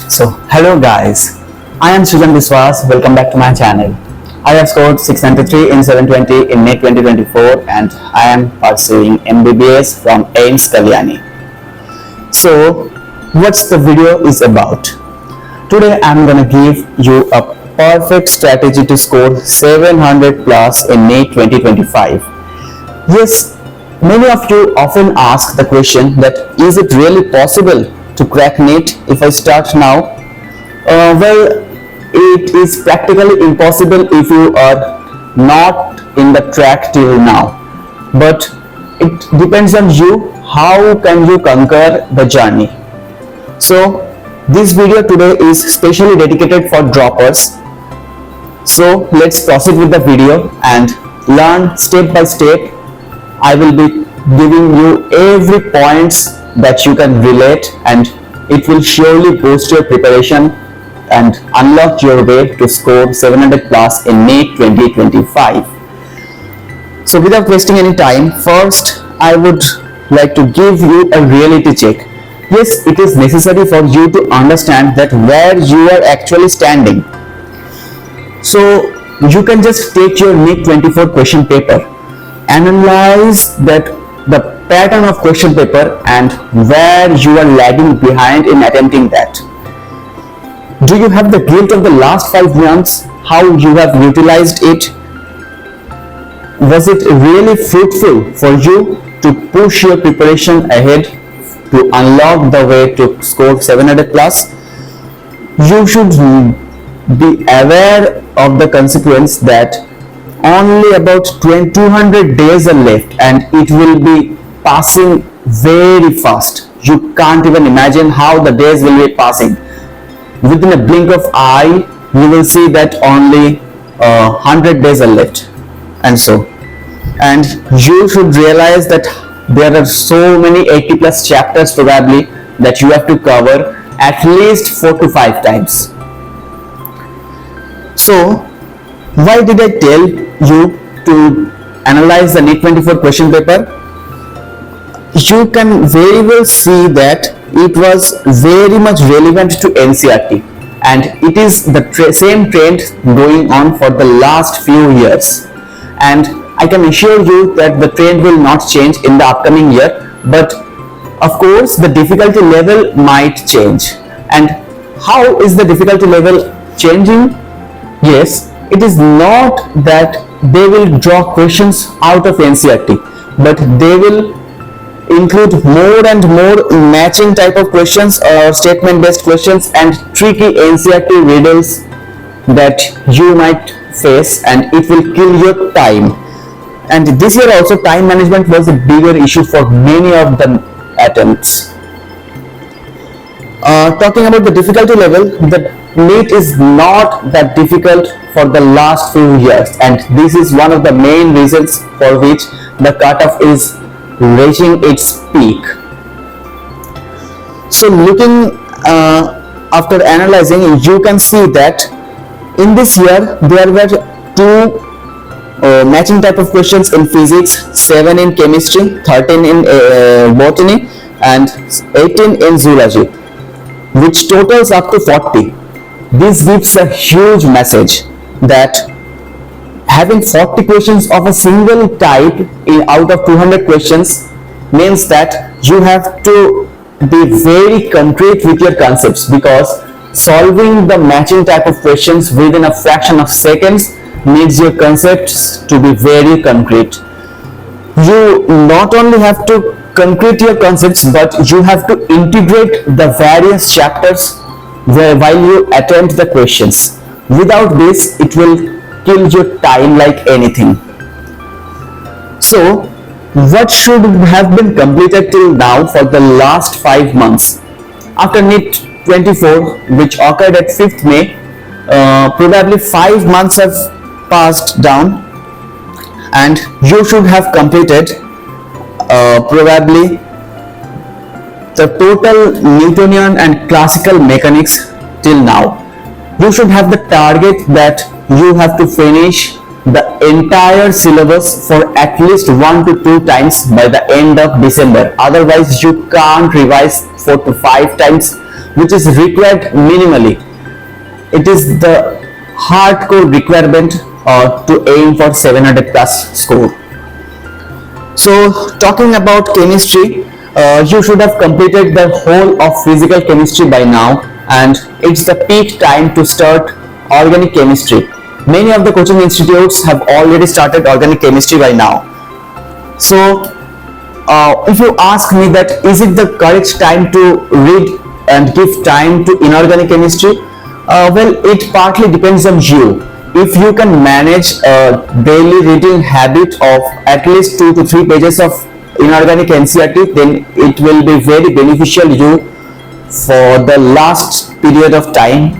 So hello guys, I am Sujan Biswas. Welcome back to my channel. I have scored 693 in 720 in NEET 2024 and I am pursuing mbbs from AIMS Kalyani. So what's the video is about? Today I am gonna give you a perfect strategy to score 700 plus in NEET 2025. Yes, many of you often ask the question that is it really possible to crack NEET if I start now? Well, it is practically impossible if you are not in the track till now. But it depends on you, how can you conquer the journey. So this video today is specially dedicated for droppers. So let's proceed with the video and learn step by step. I will be giving you every points that you can relate, and it will surely boost your preparation and unlock your way to score 700 plus in NEET 2025. So without wasting any time, first I would like to give you a reality check. Yes, it is necessary for you to understand that where you are actually standing. So you can just take your NEET 24 question paper, analyze that the pattern of question paper and where you are lagging behind in attempting that. Do you have the guilt of the last 5 months, how you have utilized it? Was it really fruitful for you to push your preparation ahead to unlock the way to score 700 plus? You should be aware of the consequence that only about 200 days are left and it will be passing very fast. You can't even imagine how the days will be passing. Within a blink of eye, you will see that only 100 days are left. And you should realize that there are so many 80 plus chapters probably that you have to cover at least 4 to 5 times. So why did I tell you to analyze the NEET 24 question paper? You can very well see that it was very much relevant to NCERT, and it is the same trend going on for the last few years, and I can assure you that the trend will not change in the upcoming year, but of course the difficulty level might change. And how is the difficulty level changing? Yes, it is not that they will draw questions out of NCERT, but they will include more and more matching type of questions or statement based questions and tricky NCERT riddles that you might face, and it will kill your time. And this year also time management was a bigger issue for many of the attempts. Talking about the difficulty level, the NEET is not that difficult for the last few years, and this is one of the main reasons for which the cutoff is reaching its peak. So looking after analyzing, you can see that in this year there were 2 matching type of questions in physics, 7 in chemistry, 13 in botany and 18 in zoology, which totals up to 40. This gives a huge message that having 40 questions of a single type out of 200 questions means that you have to be very concrete with your concepts, because solving the matching type of questions within a fraction of seconds needs your concepts to be very concrete. You not only have to concrete your concepts, but you have to integrate the various chapters while you attempt the questions. Without this, it will kill your time like anything. So what should have been completed till now for the last 5 months? After NEET 24, which occurred at 5th May, probably 5 months have passed down, and you should have completed probably the total Newtonian and classical mechanics till now. You should have the target that you have to finish the entire syllabus for at least 1 to 2 times by the end of December. Otherwise you can't revise 4 to 5 times which is required minimally. It is the hardcore requirement to aim for 700 plus score. So talking about chemistry, you should have completed the whole of physical chemistry by now, and it's the peak time to start organic chemistry. Many of the coaching institutes have already started organic chemistry by now. So if you ask me that is it the correct time to read and give time to inorganic chemistry, well, it partly depends on you. If you can manage a daily reading habit of at least 2 to 3 pages of inorganic NCERT, then it will be very beneficial you for the last period of time.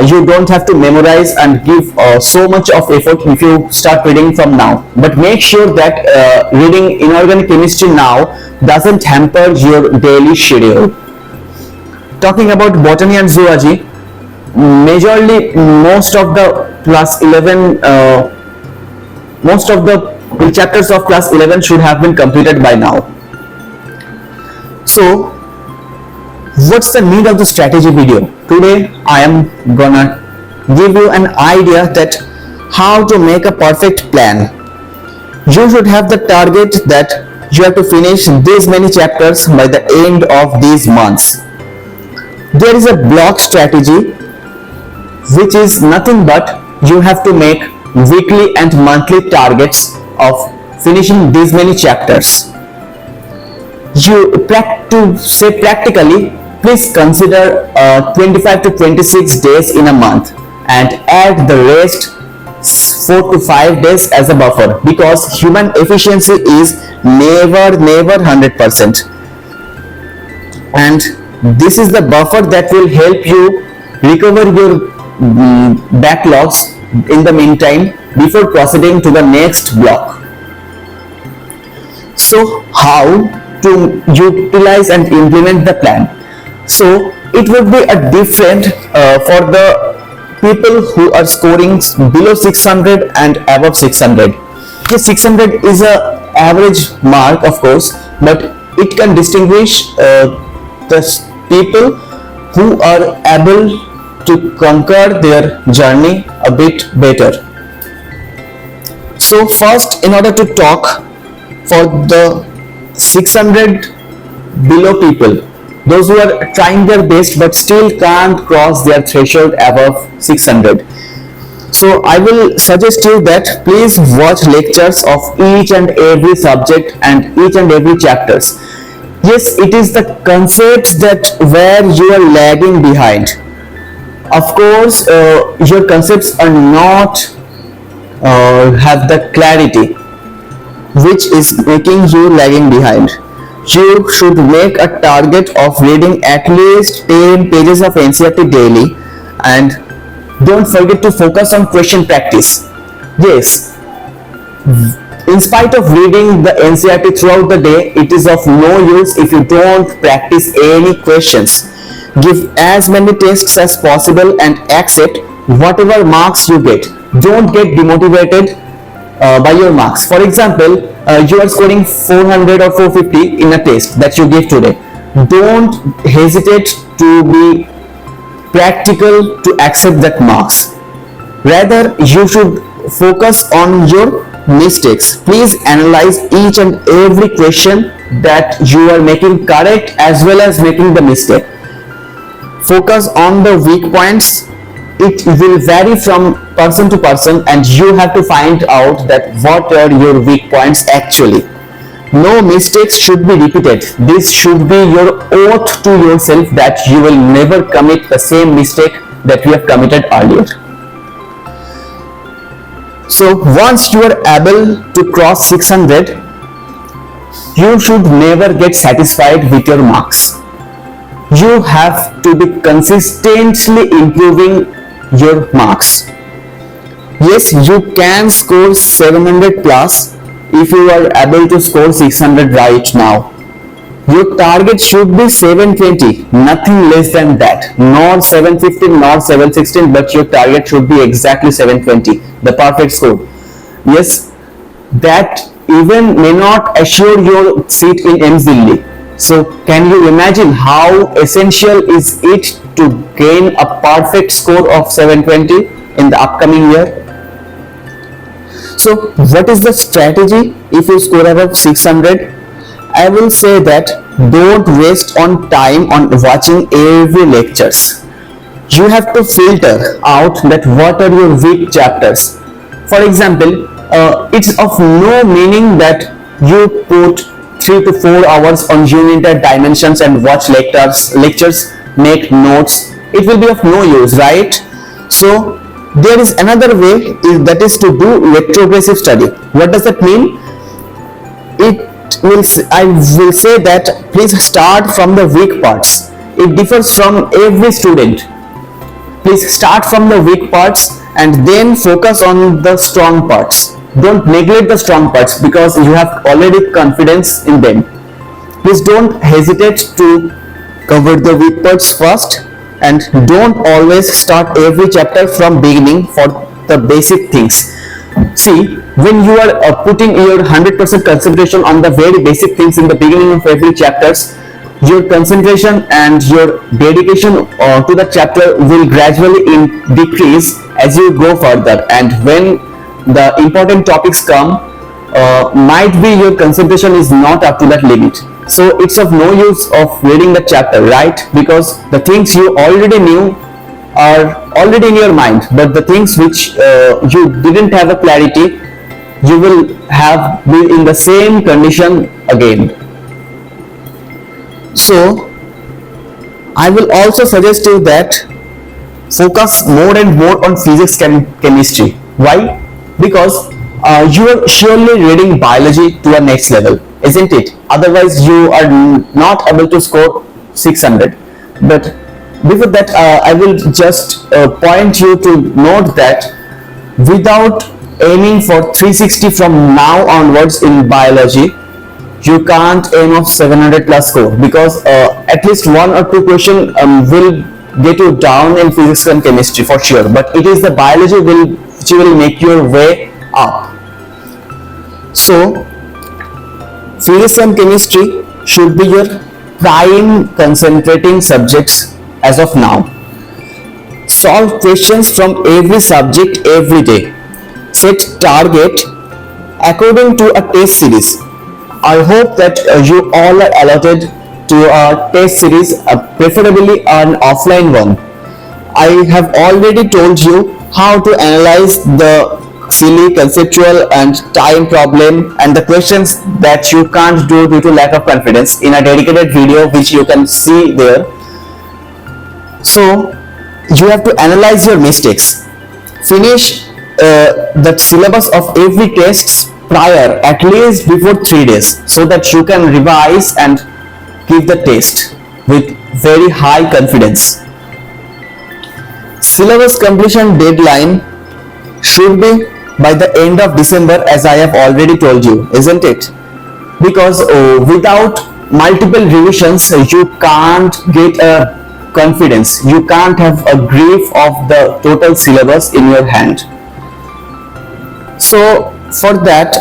You don't have to memorize and give so much of effort if you start reading from now. But make sure that reading inorganic chemistry now doesn't hamper your daily schedule. Talking about botany and zoology, majorly most of the class 11 most of the chapters of class 11 should have been completed by now. So what's the need of the strategy video? Today I am gonna give you an idea that how to make a perfect plan. You should have the target that you have to finish these many chapters by the end of these months. There is a block strategy, which is nothing but you have to make weekly and monthly targets of finishing these many chapters. To say practically, please consider 25 to 26 days in a month and add the rest 4 to 5 days as a buffer, because human efficiency is never 100%, and this is the buffer that will help you recover your backlogs in the meantime before proceeding to the next block. So how to utilize and implement the plan? So it would be a different for the people who are scoring below 600 and above 600. Yes, 600 is a average mark, of course, but it can distinguish the people who are able to conquer their journey a bit better. So first, in order to talk for the 600 below people, those who are trying their best but still can't cross their threshold above 600. So I will suggest you that please watch lectures of each and every subject and each and every chapters. Yes, it is the concept that where you are lagging behind. Of course, your concepts are not have the clarity, which is making you lagging behind. You should make a target of reading at least 10 pages of NCERT daily, and don't forget to focus on question practice. Yes, in spite of reading the NCERT throughout the day, it is of no use if you don't practice any questions. Give as many tests as possible and accept whatever marks you get. Don't get demotivated by your marks. For example, you are scoring 400 or 450 in a test that you give today. Don't hesitate to be practical to accept that marks. Rather, you should focus on your mistakes. Please analyze each and every question that you are making correct as well as making the mistake. Focus on the weak points. It will vary from person to person, and you have to find out that what are your weak points actually. No mistakes should be repeated. This should be your oath to yourself that you will never commit the same mistake that you have committed earlier. So once you are able to cross 600, you should never get satisfied with your marks. You have to be consistently improving your marks. Yes, you can score 700 plus if you are able to score 600 right now. Your target should be 720, nothing less than that. Not 715, not 716, but your target should be exactly 720, the perfect score. Yes, that even may not assure your seat in MZilli. So can you imagine how essential is it to gain a perfect score of 720 in the upcoming year? So what is the strategy if you score above 600? I will say that don't waste on time on watching every lectures. You have to filter out that what are your weak chapters. For example, it's of no meaning that you put 3 to 4 hours on unit dimensions and watch lectures, make notes. It will be of no use, right? So there is another way, that is to do retrogressive study. What does that mean? I will say that please start from the weak parts. It differs from every student. Please start from the weak parts and then focus on the strong parts. Don't neglect the strong parts because you have already confidence in them. Please don't hesitate to cover the weak parts first, and don't always start every chapter from beginning for the basic things. See, when you are putting your 100% concentration on the very basic things in the beginning of every chapters, your concentration and your dedication to the chapter will gradually decrease as you go further, and when the important topics come, might be your concentration is not up to that limit. So it's of no use of reading the chapter, right? Because the things you already knew are already in your mind, but the things which you didn't have a clarity, you will have been in the same condition again. So I will also suggest you that focus more and more on physics and chemistry. Why? Because you are surely reading biology to a next level, isn't it? Otherwise you are not able to score 600. But before that, I will just point you to note that without aiming for 360 from now onwards in biology, you can't aim of 700 plus score, because at least 1 or 2 question will get you down in physics and chemistry for sure, but it is the biology which will make your way up. So physics and chemistry should be your prime concentrating subjects as of now. Solve questions from every subject every day. Set target according to a test series. I hope that you all are allotted to a test series, preferably an offline one. I have already told you how to analyze the silly conceptual and time problem and the questions that you can't do due to lack of confidence in a dedicated video which you can see there. So you have to analyze your mistakes. Finish the syllabus of every test prior, at least before 3 days, so that you can revise and give the test with very high confidence. Syllabus completion deadline should be by the end of December, as I have already told you, isn't it? Because without multiple revisions, you can't get a confidence. You can't have a grip of the total syllabus in your hand. So for that,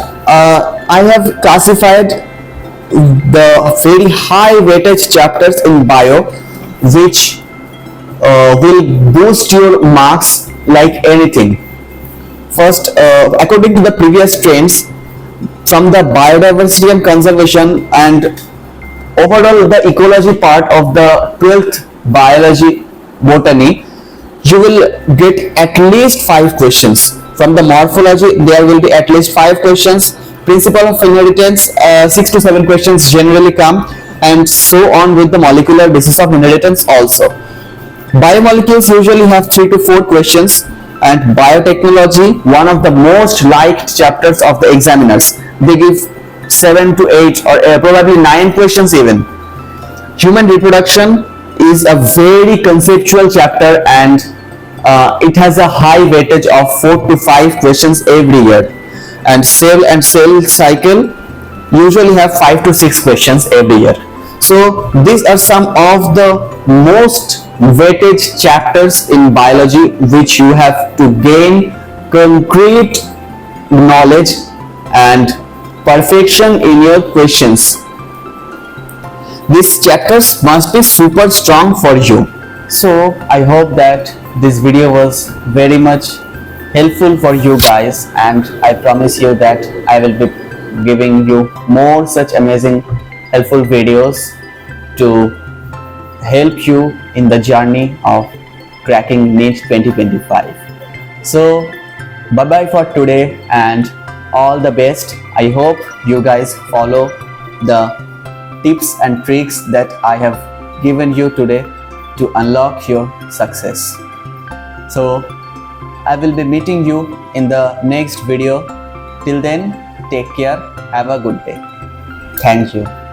I have classified the very high weightage chapters in bio, which will boost your marks like anything. First, according to the previous trends, from the biodiversity and conservation and overall the ecology part of the 12th biology botany, you will get at least 5 questions. From the morphology, there will be at least 5 questions. Principle of inheritance, 6 to 7 questions generally come, and so on with the molecular basis of inheritance also. Biomolecules usually have 3 to 4 questions, and biotechnology, one of the most liked chapters of the examiners, they give 7 to 8 or probably 9 questions even. Human reproduction is a very conceptual chapter, and it has a high weightage of 4 to 5 questions every year. And cell and cell cycle usually have 5 to 6 questions every year. So these are some of the most weightage chapters in biology which you have to gain concrete knowledge and perfection in your questions. these chapters must be super strong for you. So I hope that this video was very much helpful for you guys, and I promise you that I will be giving you more such amazing helpful videos to help you in the journey of cracking NEET 2025. So bye bye for today and all the best. I hope you guys follow the tips and tricks that I have given you today to unlock your success. So I will be meeting you in the next video. Till then, take care. Have a good day. Thank you.